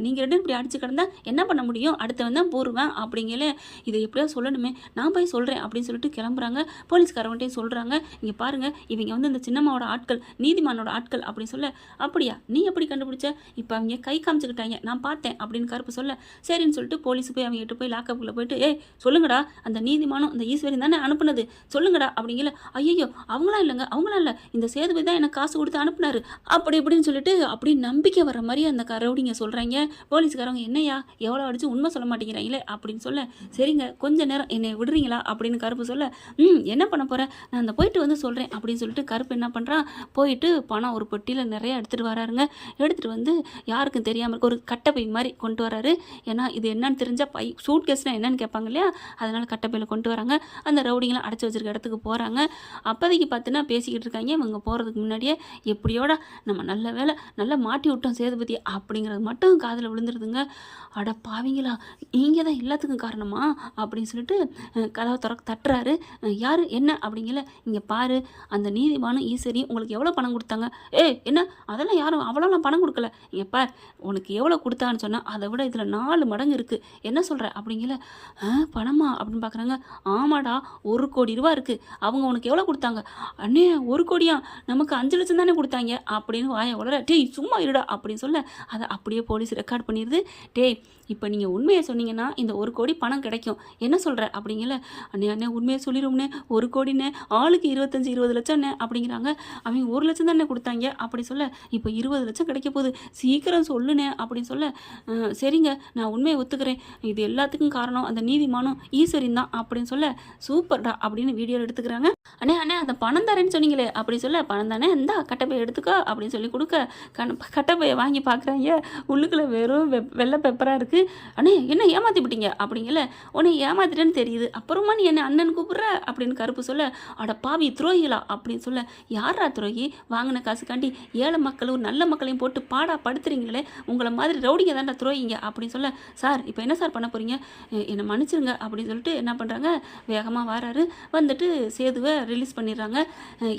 Speaker 1: நீங்கள் ரெண்டு இப்படி அடிச்சு கிடந்தா என்ன பண்ண முடியும், அடுத்தவன் தான் போடுவேன் அப்படிங்கல, இதை எப்படியா சொல்லணுமே, நான் போய் சொல்கிறேன் அப்படின்னு சொல்லிட்டு கிளம்புறாங்க. போலீஸ்காரவன்ட்டையும் சொல்கிறாங்க, இங்கே பாருங்கள் இவங்க வந்து இந்த சின்னம்மாவோட ஆட்கள், நீதிமானோட ஆட்கள் அப்படின்னு சொல்ல, அப்படியா நீ எப்படி கண்டுபிடிச்ச, இப்போ அவங்க கை காமிச்சுக்கிட்டாங்க நான் பார்த்தேன் அப்படின்னு கருப்பு சொல்ல, சரின்னு சொல்லிட்டு போலீஸ் போய் அவங்ககிட்ட போய் லாக்கப்புக்குள்ளே போயிட்டு, ஏய் சொல்லுங்கடா, அந்த நீதிமானம் அந்த ஈஸ்வரி தானே அனுப்புனது சொல்லுங்கடா அப்படிங்கல, ஐயோ அவங்களாம் இல்லைங்க, அவங்களாம் இல்லை, இந்த சேதுபதி தான் எனக்கு காசு கொடுத்து அனுப்புனாரு அப்படி இப்படின்னு சொல்லிட்டு அப்படி நம்பிக்கை வர மாதிரி அந்த ரவுடிங்க சொல்கிறாங்க. போலீஸ்காரங்க என்னையா எவ்வளோ அடிச்சு உண்மை சொல்ல மாட்டேங்கிறாங்களே அப்படின்னு சொல்ல, சரிங்க கொஞ்ச நேரம் என்னை விடுறீங்களா அப்படின்னு கருப்பு சொல்ல, என்ன பண்ண போகிறேன், நான் அந்த போயிட்டு வந்து சொல்கிறேன் அப்படின்னு சொல்லிட்டு கருப்பு என்ன பண்ணுறான், போயிட்டு பணம் ஒரு பொட்டியில் நிறைய எடுத்துகிட்டு வராருங்க. எடுத்துகிட்டு வந்து யாருக்கும் தெரியாமல் இருக்க ஒரு கட்டப்பை மாதிரி கொண்டு வராரு. ஏன்னா இது என்னன்னு தெரிஞ்சால் சூட் கேஸ்னால் என்னன்னு கேட்பாங்க இல்லையா, அதனால் கட்டப்பையில் கொண்டு வராங்க. அந்த ரவுடிங்களாம் அடைச்சி வச்சிருக்க இடத்துக்கு போகிறாங்க. அப்போதைக்கு பார்த்தினா பேசிக்கிட்டு இருக்காங்க. இவங்க போகிறதுக்கு முன்னாடியே எப்படியோட நம்ம நல்ல வேலை நல்லா மாட்டி விட்டோம் சேதுபதி அப்படிங்கிறது மட்டும் காதில் விழுந்துருதுங்க. அட பாவிங்களா, நீங்கள் தான் எல்லாத்துக்கும் காரணமா அப்படின்னு சொல்லிட்டு கதவை தட்டுறாரு. யார் என்ன அப்படிங்கல, இங்கே பாரு அந்த நீதிமானும் ஈஸ்வரி உங்களுக்கு எவ்வளோ பணம் கொடுத்தாங்க, என்ன அதெல்லாம் யாரும் அவ்வளோலாம் பணம் கொடுக்கல, இங்கே பார் உனக்கு எவ்வளோ கொடுத்தான்னு சொன்னால் அதை விட இதில் 4 மடங்கு இருக்குது, என்ன சொல்கிற அப்படிங்கல, பணமா அப்படின்னு பார்க்குறாங்க. ஆமாடா 1 கோடி ரூபா இருக்குது, அவங்க உனக்கு எவ்வளோ கொடுத்தாங்க, அண்ணே 1 கோடியா, நமக்கு 5 லட்சம் தானே கொடுத்தாங்க அப்படின்னு வாயை உடற, டேய் சும்மா இருடா அப்படின்னு சொல்ல, அதை அப்படியே போலீஸ் ரெக்கார்ட் பண்ணிடுது. டேய் இப்போ நீங்கள் உண்மையை சொன்னீங்கன்னா இந்த 1 கோடி பணம் கிடைக்கும், என்ன சொல்கிற அப்படிங்கல, அண்ணே உண்மையை சொல்லிடும்னே, 1 கோடின்னு ஆளுக்கு 25-20 லட்சம்ண்ணே அப்படிங்கிறாங்க. அவங்க 1 லட்சம் தானே கொடுத்தாங்க அப்படி சொல்ல, இப்போ 20 லட்சம் கிடைக்க போகுது, சீக்கிரம் சொல்லுனே அப்படின்னு சொல்ல, சரிங்க நான் உண்மையை ஒத்துக்கிறேன், இது எல்லாத்துக்கும் காரணம் அந்த நீதிமானும் ஈஸ்வரின் தான் அப்படின்னு சொல்ல, சூப்பர்டா அப்படின்னு வீடியோ எடுத்துக்கிறாங்க. அண்ணே அந்த பணம் தரேன்னு சொன்னீங்களே அப்படி சொல்ல, பணம் தானே இந்தா கட்டப்பை எடுத்துக்கோ அப்படின்னு சொல்லி கொடுக்க, கட்டப்பையை வாங்கி பார்க்குறாங்க. உள்ளுக்குள்ளே வெறும் வெள்ளை பெப்பராக இருக்குது. அண்ணே என்ன ஏமாற்றி விட்டீங்க அப்படிங்கல, உன்னை ஏமாத்திட்டேன்னு தெரியுது, அப்புறமா நீ என்ன அண்ணன் கூப்பிட்ற அப்படின்னு கருப்பு சொல்ல, அட பாவி துரோகிகளா அப்படின்னு சொல்ல, யாரா துரோகி, வாங்கின காசுக்காண்டி ஏழை மக்களும் நல்ல மக்களையும் போட்டு பாடா படுத்துறீங்களே, உங்களை மாதிரி ரவுடிங்க தான்டா துரோகிங்க அப்படின்னு சொல்ல, சார் இப்போ என்ன சார் பண்ண போகிறீங்க, என்னை மன்னிச்சிருங்க அப்படின்னு சொல்லிட்டு என்ன பண்ணுறாங்க, வேகமாக வராரு. வந்துட்டு சேதுவை ரிலீஸ் பண்ணிடுறாங்க.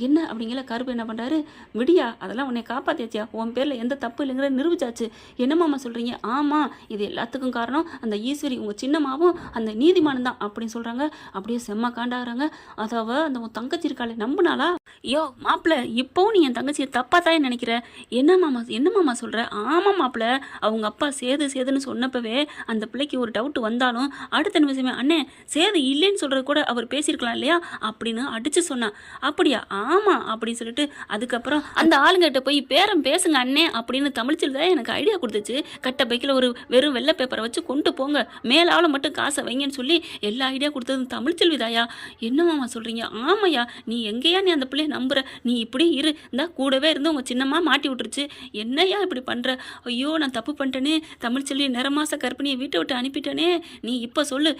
Speaker 1: என்ன அப்படிங்கிற கருப்பு என்ன பண்ணுறாரு, விடியா அதெல்லாம் உன்னை காப்பாற்றியாச்சியா, உன் பேரில் எந்த தப்பு இல்லைங்கிற நிரூபிச்சாச்சு, என்னமாம்மா சொல்கிறீங்க, ஆமாம் இது எல்லாத்துக்கும் காரணம் அந்த ஈஸ்வரி உங்கள் சின்னமாவும் அந்த நீதிமானம் தான் அப்படின்னு சொல்கிறாங்க. அப்படியே செம்ம காண்டாகிறாங்க. அதாவது அந்த உன் தங்கச்சி இருக்காளே நம்பினாளா, ஐயோ மாப்பிள்ள இப்போவும் நீ என் தங்கச்சியை தப்பாக தான் நினைக்கிற, என்னமாம்மா சொல்கிற, ஆமாம் மாப்பிள்ள அவங்க அப்பா சேதுன்னு சொன்னப்பவே அந்த பிள்ளைக்கு ஒரு டவுட் வந்தாலும் அடுத்த நிமிஷமே அண்ணே சேது இல்லைன்னு சொல்கிறது கூட அவர் பேசியிருக்கலாம் இல்லையா அப்படின்னு அடித்து சொன்னான். அப்படியா, ஆமாம் அப்படின்னு சொல்லிட்டு அதுக்கப்புறம் அந்த ஆளுங்கிட்ட போய் பேரம் பேசுங்க அண்ணே அப்படின்னு தமிழ்ச்செல்வி தான் எனக்கு ஐடியா கொடுத்துச்சு, கட்ட பைக்கில் ஒரு வெறும் வெள்ளை பேப்பரை வச்சு கொண்டு போங்க, மேலால மட்டும் காசை வைங்கன்னு சொல்லி எல்லா ஐடியா கொடுத்தது தமிழ்ச்செல்வி தாயா, என்னமாம்மா சொல்கிறீங்க, ஆமையா நீ எங்கேயா நீ அந்த பிள்ளைய நம்புற, நீ இப்படி இரு, இந்த கூடவே இருந்து உங்கள் சின்னம்மா மாட்டி விட்டுருச்சு, என்னையா இப்படி பண்ணுற, ஐயோ நான் தப்பு பண்ணிட்டேனே, தமிழ்ச்செல்வி நிறமாச கற்பிணியை வீட்டை விட்டு அனுப்பிட்டேனே, நீ இப்போ சொல்லு,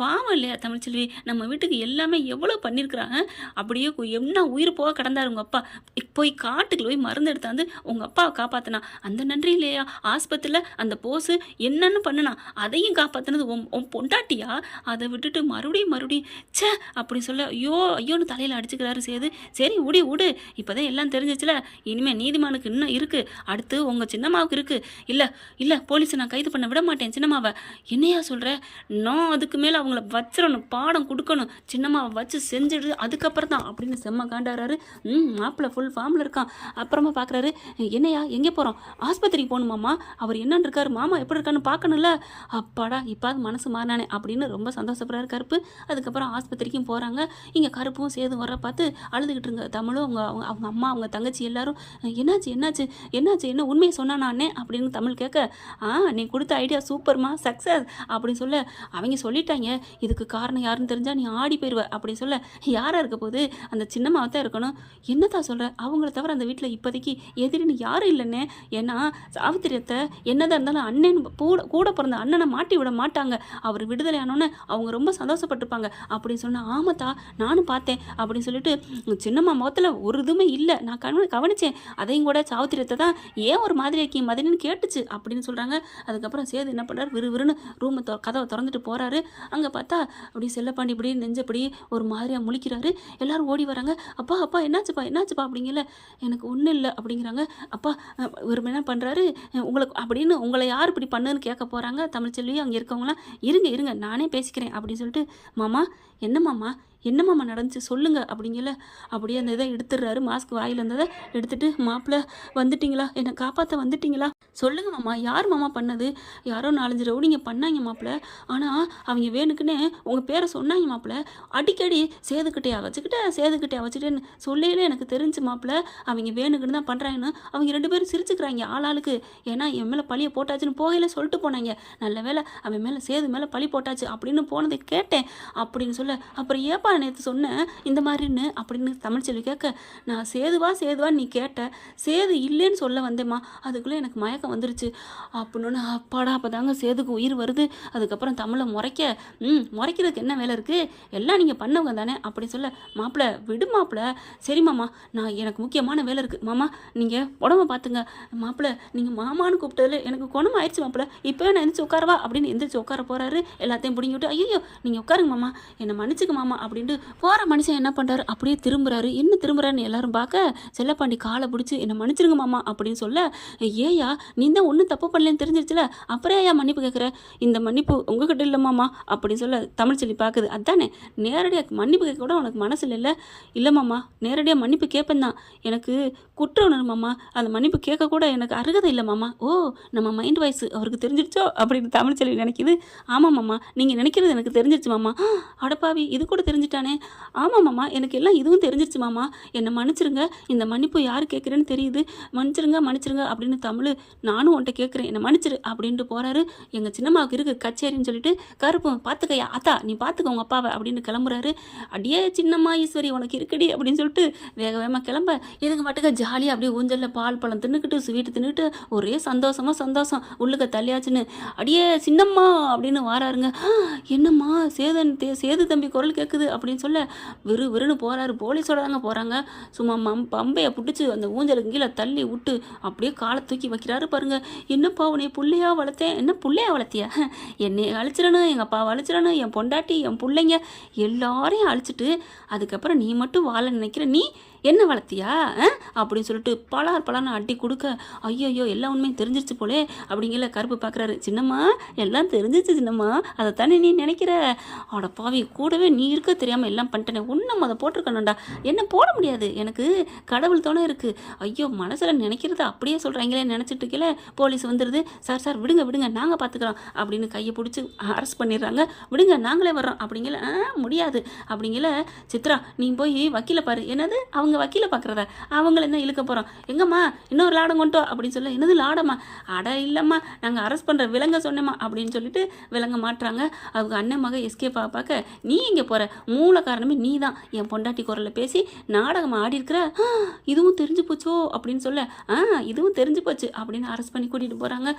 Speaker 1: பாவம் இல்லையா தமிழ்ச்செல்வி, நம்ம வீட்டுக்கு எல்லாமே எவ்வளோ பண்ணியிருக்கிறாங்க, அப்படியே என்ன உயிர் போக கடந்தார் உங்கள் அப்பா, போய் காட்டுக்குள்ள போய் மருந்து எடுத்தாந்து உங்கள் அப்பாவை காப்பாற்றினா, அந்த நன்றி இல்லையா, ஆஸ்பத்திரியில் அந்த போஸு என்னன்னு பண்ணுனா அதையும் காப்பாற்றினது உன் பொண்டாட்டியா, அதை விட்டுட்டு மறுபடியும் சே அப்படி சொல்ல, ஐயோன்னு தலையில் அடிச்சுக்கிறாரு சேது. சரி விடு இப்போதான் எல்லாம் தெரிஞ்சிச்சுல, இனிமேல் நீதிமானுக்கு இன்னும் இருக்குது, அடுத்து உங்கள் சின்னம்மாவுக்கு இருக்குது, இல்லை போலீஸை நான் கைது பண்ண விட மாட்டேன் சின்னம்மாவை, என்னையா சொல்கிற, நான் அதுக்கு மேலே அவங்கள வச்சிடணும், பாடம் கொடுக்கணும், சின்னம்மாவை வச்சு செஞ்சுடு அதுக்கப்புறம் தான் அப்படின்னு செம்ம காண்டாடுறாரு. மாப்பிள்ளை ஃபுல் ஃபார்மில் இருக்கான். அப்புறமா பார்க்குறாரு, என்னையா எங்கே போகிறோம், ஆஸ்பத்திரிக்கு போகணுமாம்மா, அவர் என்னன்னு இருக்காரு, மாமா எப்படி இருக்கான்னு பார்க்கணும்ல, அப்பாடா இப்பாவது மனசு மாறினானே அப்படின்னு ரொம்ப சந்தோஷப்படுறாரு கருப்பு. அதுக்கப்புறம் ஆஸ்பத்திரிக்கும் போகிறாங்க. இங்கே கருப்பும் சேது வர பார்த்து அழுதுகிட்டு இருங்க தமிழும் அவங்க அம்மா அவங்க தங்கச்சி எல்லாரும், என்னாச்சு என்ன உண்மையை சொன்னானே அப்படின்னு தமிழ் கேட்க, நீ கொடுத்த ஐடியா சூப்பர்மா சக்ஸஸ் அப்படின்னு சொல்ல, அவங்க சொல்லிட்டாங்க இதுக்கு காரணம் யாருன்னு தெரிஞ்சா நீ ஆடி போயிடுவ அப்படின்னு சொல்ல, யாராக இருக்க போது அந்த சின்னம்மாவை தான் இருக்கணும், என்னதான் சொல்கிற, அவங்கள தவிர அந்த வீட்டில் இப்போதைக்கு எதிரின்னு யாரும் இல்லைன்னே, ஏன்னா சாவித்திரியத்தை என்னதான் இருந்தாலும் அண்ணன் கூட பிறந்த அண்ணனை மாட்டி விட மாட்டாங்க, அவர் விடுதலை ஆனோன்னு அவங்க ரொம்ப சந்தோஷப்பட்டிருப்பாங்க அப்படின்னு சொன்னால், ஆமாத்தா நானும் பார்த்தேன் அப்படின்னு சொல்லிட்டு, சின்னம்மா முகத்தில் ஒரு இதுவுமே இல்லை, நான் கவனித்தேன், அதையும் கூட சாவித்திரியத்தை தான் ஏன் ஒரு மாதிரி இருக்கீங்க மதினின்னு கேட்டுச்சு அப்படின்னு சொல்கிறாங்க. அதுக்கப்புறம் சேது என்ன பண்ணுறாரு, விறுவிறுன்னு ரூமை கதவை திறந்துட்டு போகிறாரு. அங்கே பார்த்தா அப்படி செல்லப்பாண்டி இப்படி நெஞ்சப்படி ஒரு மாதிரியாக முழிக்கிறாரு. எல்லாரும் ஓடி வராங்க. அப்பா அப்பா என்னாச்சுப்பா என்னாச்சுப்பா அப்படிங்கல. எனக்கு ஒன்றும் இல்லை அப்படிங்கிறாங்க. அப்பா ஒரு என்ன பண்ணுறாரு, உங்களுக்கு அப்படின்னு உங்களை யார் இப்படி பண்ணுன்னு கேட்க போகிறாங்க. தமிழ்ச்செல்வி அங்கே இருக்கவங்களாம் இருங்க இருங்க நானே பேசிக்கிறேன் அப்படின்னு சொல்லிட்டு, மாமா என்ன மாமா நடந்துச்சு சொல்லுங்க அப்படிங்கல. அப்படியே அந்த இதை எடுத்துடுறாரு, மாஸ்க் வாயில் இருந்ததை எடுத்துட்டு, மாப்பிள்ளை வந்துட்டிங்களா, என்னை காப்பாற்ற வந்துட்டிங்களா, சொல்லுங்க மாமா, யார் மாமா பண்ணது, யாரோ 4-5 ரவுடிங்க பண்ணாங்க மாப்பிள்ளை, ஆனால் அவங்க வேணுக்குன்னே உங்கள் பேரை சொன்னாங்க மாப்பிள்ளை, அடிக்கடி சேதுக்கிட்டையா வச்சுக்கிட்டேன்னு சொல்லையிலே எனக்கு தெரிஞ்சு மாப்பிள்ளை, அவங்க வேணுக்குன்னு தான் பண்ணுறாங்கன்னு அவங்க 2 பேரும் சிரிச்சுக்கிறாங்க ஆளாளுக்கு. ஏன்னா என் மேலே பழியை போட்டாச்சுன்னு போகையில் சொல்லிட்டு போனாங்க. நல்ல வேலை அவன் மேலே சேது மேலே பழி போட்டாச்சு அப்படின்னு போனதை கேட்டேன் அப்படின்னு சொல்ல, அப்புறம் ஏப்பா நேற்று சொன்னேன் இந்த மாதிரின்னு அப்படின்னு தமிழ்ச்செல்வி கேட்க, நான் சேதுவா நீ கேட்ட, சேது இல்லைன்னு சொல்ல வந்தேம்மா, அதுக்குள்ளே எனக்கு மயக்கம் வந்துருச்சு அப்படின்னு. அப்பாடா அப்போதாங்க சேதுக்கு உயிர் வருது. அதுக்கப்புறம் தமிழை முறைக்கிறதுக்கு என்ன வேலை இருக்குது, எல்லாம் நீங்கள் பண்ணவங்க தானே அப்படி சொல்ல, மாப்பிள்ளை விடு மாப்பிள்ளை, சரி மாமா நான் எனக்கு முக்கியமான வேலை இருக்குது மாமா, நீங்கள் உடம்ப பார்த்துங்க மாப்பிள்ளை, நீங்கள் மாமான்னு கூப்பிட்டதில் எனக்கு குணம் ஆயிடுச்சு மாப்பிள்ளை, இப்போவே நான் எந்திரிச்சு உட்காரவா அப்படின்னு எந்திரிச்சு உட்கார போகிறாரு. எல்லாத்தையும் பிடிங்கி விட்டு, ஐயோ நீங்கள் உட்காருங்க மாமா, என்னை மன்னிச்சுக்க மாமா அப்படின்ட்டு போகிற மனுஷன் என்ன பண்ணுறாரு, அப்படியே திரும்புறாரு. என்ன திரும்புறாருன்னு எல்லாரும் பார்க்க, செல்லப்பாண்டி காலை பிடிச்சி என்னை மன்னிச்சிருங்க மாமா அப்படின்னு சொல்ல, ஏயா நீ தான் ஒன்றும் தப்பு பண்ணலன்னு தெரிஞ்சிருச்சுல, அப்புறம் ஏன் மன்னிப்பு கேட்குற, இந்த மன்னிப்பு உங்ககிட்ட இல்லை மாமா அப்படின்னு சொல்ல, தமிழ்ச்செல்வி பார்க்குது. அதானே நேரடியாக மன்னிப்பு கேட்க கூட உனக்கு மனசில் இல்லை மாமா, நேரடியாக மன்னிப்பு கேட்பேன் தான், எனக்கு குற்ற உணர்வு மாமா, அந்த மன்னிப்பு கேட்க கூட எனக்கு அருகதை இல்லை மாமா. ஓ நம்ம மைண்ட் வாய்ஸ் அவருக்கு தெரிஞ்சிருச்சோ அப்படின்னு தமிழ்ச்செல்வி நினைக்கிது. ஆமாம் மாமா நீங்கள் நினைக்கிறது எனக்கு தெரிஞ்சிருச்சு மாமா. அடப்பாவி இது கூட தெரிஞ்சிட்டானே. ஆமாம் மாமா எனக்கு எல்லாம் இதுவும் தெரிஞ்சிருச்சு மாமா, என்னை மன்னிச்சிருங்க, இந்த மன்னிப்பு யார் கேட்குறேன்னு தெரியுது, மன்னிச்சிருங்க அப்படின்னு தமிழ், நானும் உன்ட்ட கேட்குறேன் என்னை மன்னிச்சிரு அப்படின்ட்டு போகிறாரு. எங்கள் சின்னம்மாவுக்கு இருக்குது கச்சேரின்னு சொல்லிட்டு, கருப்பு பார்த்துக்கையா அத்தா நீ பார்த்துக்க உங்கள் அப்பாவை அப்படின்னு கிளம்புறாரு. அடியே சின்னம்மா ஈஸ்வரி உனக்கு இருக்கடி அப்படின்னு சொல்லிட்டு வேக வேகமாக கிளம்ப, இதுங்க மட்டுக்க ஜாலியாக அப்படியே ஊஞ்சலில் பால் பழம் தின்னுக்கிட்டு ஸ்வீட்டு தின்னுக்கிட்டு ஒரே சந்தோஷம் உள்ளுக்க தள்ளியாச்சுன்னு, அடியே சின்னம்மா அப்படின்னு வாராருங்க. என்னம்மா சேது தம்பி குரல் கேட்குது அப்படின்னு சொல்ல, விறுன்னு போகிறாரு. போலீஸோட தாங்க போகிறாங்க. சும்மா பம்பையை பிடிச்சி அந்த ஊஞ்சலுக்கு கீழே தள்ளி விட்டு அப்படியே காலை தூக்கி வைக்கிறாரு பாருங்க. என்னப்பா உன்னை புள்ளையா வளர்த்தேன், என்ன புள்ளையா வளர்த்தியா, என்னை அழிச்சிடணும், எங்கள் அப்பா அழிச்சிடணும், என் பொண்டாட்டி என் பிள்ளைங்க எல்லாரையும் அழிச்சிட்டு அதுக்கப்புறம் நீ மட்டும் வாழ நினைக்கிற, நீ என்ன வளர்த்தியா அப்படின்னு சொல்லிட்டு பலார்னு அடி கொடுக்க, ஐயோ எல்லாம் உண்மையும் தெரிஞ்சிருச்சு போலே அப்படிங்கிற கருப்பு பார்க்குறாரு. சின்னம்மா எல்லாம் தெரிஞ்சிச்சு சின்னம்மா, அதை தானே நீ நினைக்கிற, அவட பாவி கூடவே நீ இருக்க தெரியாமல் எல்லாம் பண்ணிட்டேனே, ஒன்றும் அதை போட்டிருக்கணும்டா, என்ன போட முடியாது, எனக்கு கடவுள் தோணை இருக்குது, ஐயோ மனசில் நினைக்கிறத அப்படியே சொல்கிறாங்களே நினச்சிட்டு இருக்கல. போலீஸ் வந்துடுது. சார் விடுங்க நாங்கள் பார்த்துக்குறோம் அப்படின்னு கையை பிடிச்சி அரெஸ்ட் பண்ணிடுறாங்க. விடுங்க நாங்களே வர்றோம் அப்படிங்கல. முடியாது அப்படிங்கல. சித்ரா நீ போய் வக்கீலை பாரு. என்னது அவங்க வக்கீலை பார்க்குறதா, அவங்கள என்ன இழுக்க போகிறோம், எங்கம்மா இன்னொரு லாடம் கொண்டோ அப்படின்னு சொல்ல, என்னது லாடம்மா, அட இல்லைம்மா நாங்கள் அரெஸ்ட் பண்ணுற விலங்க சொன்னேம்மா அப்படின்னு சொல்லிட்டு விலங்க மாட்டுறாங்க. அவங்க அண்ணன் மக எஸ்கேப்பா பார்க்க, நீ இங்கே போகிற மூல காரணமே நீ தான், என் பொண்டாட்டி குரலில் பேசி நாடகம் ஆடி இருக்கிற, இதுவும் தெரிஞ்சு போச்சோ அப்படின்னு சொல்ல, இதுவும் தெரிஞ்சு போச்சு அப்படின்னு அரெஸ்ட் பண்ணி கூட்டிகிட்டு போகிறாங்க.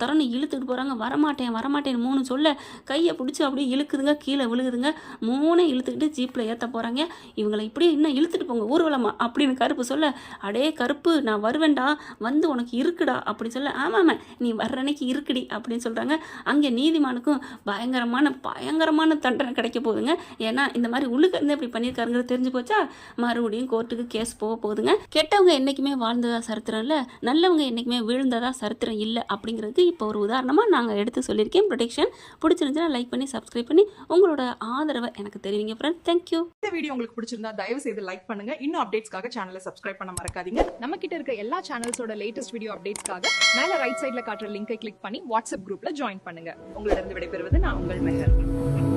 Speaker 1: தரன்னு இழுத்துக்கிட்டு போகிறாங்க. வரமாட்டேன் 3 சொல்ல கையை பிடிச்சி அப்படியே இழுக்குதுங்க, கீழே விழுகுதுங்க. 3 இழுத்துக்கிட்டு ஜீப்பில் ஏற்ற போகிறாங்க. இவங்களை இப்படியே இன்னும் இழுத்துட்டு போங்க ஊர்வலமா அப்படின்னு கருப்பு சொல்ல, அடே கருப்பு நான் வருவேன்டா, வந்து உனக்கு இருக்குடா அப்படி சொல்ல, ஆமாம் நீ வர்ற அன்னைக்கு இருக்குடி அப்படின்னு சொல்கிறாங்க. அங்கே நீதிமானுக்கும் பயங்கரமான தண்டனை கிடைக்க போகுதுங்க. ஏன்னா இந்த மாதிரி உள்ளுக்கு இருந்து இப்படி பண்ணியிருக்காருங்கிறது தெரிஞ்சு போச்சா, மறுபடியும் கோர்ட்டுக்கு கேஸ் போகுதுங்க. கெட்டவங்க என்றைக்குமே வாழ்ந்ததா சரித்திரம் இல்லை, நல்லவங்க என்றைக்குமே வீழ்ந்ததா சரித்திரம் இல்லை அப்படிங்கிறது இப்போ ஒரு உதாரணமாக நாங்கள் எடுத்து சொல்லியிருக்கேன். ப்ரொடெக்ஷன் பிடிச்சிருந்துச்சுன்னா லைக் பண்ணி சப்ஸ்கிரைப் பண்ணி உங்களோட ஆதரவை எனக்கு தெரிவிங்க ஃப்ரெண்ட். தேங்க்யூ.
Speaker 2: இந்த வீடியோ உங்களுக்கு பிடிச்சிருந்தா தயவு செய்து லைக் பண்ணுங்க. இன்னும் அப்டேட்ஸ்க்காக சேனலை சப்ஸ்கிரைப் பண்ண மறக்காதீங்க.
Speaker 3: நம்ம கிட்ட இருக்க எல்லா சேனல்ஸோட லேட்டஸ்ட் வீடியோ அப்டேட்ஸ்க்காக மேல ரைட் சைடுல காட்டுற லிங்கை கிளிக் பண்ணி வாட்ஸ்அப் குரூப்ல ஜாயின் பண்ணுங்க.
Speaker 2: உங்களிடம் விடைபெறுவது நான் உங்கள் மெஹர்.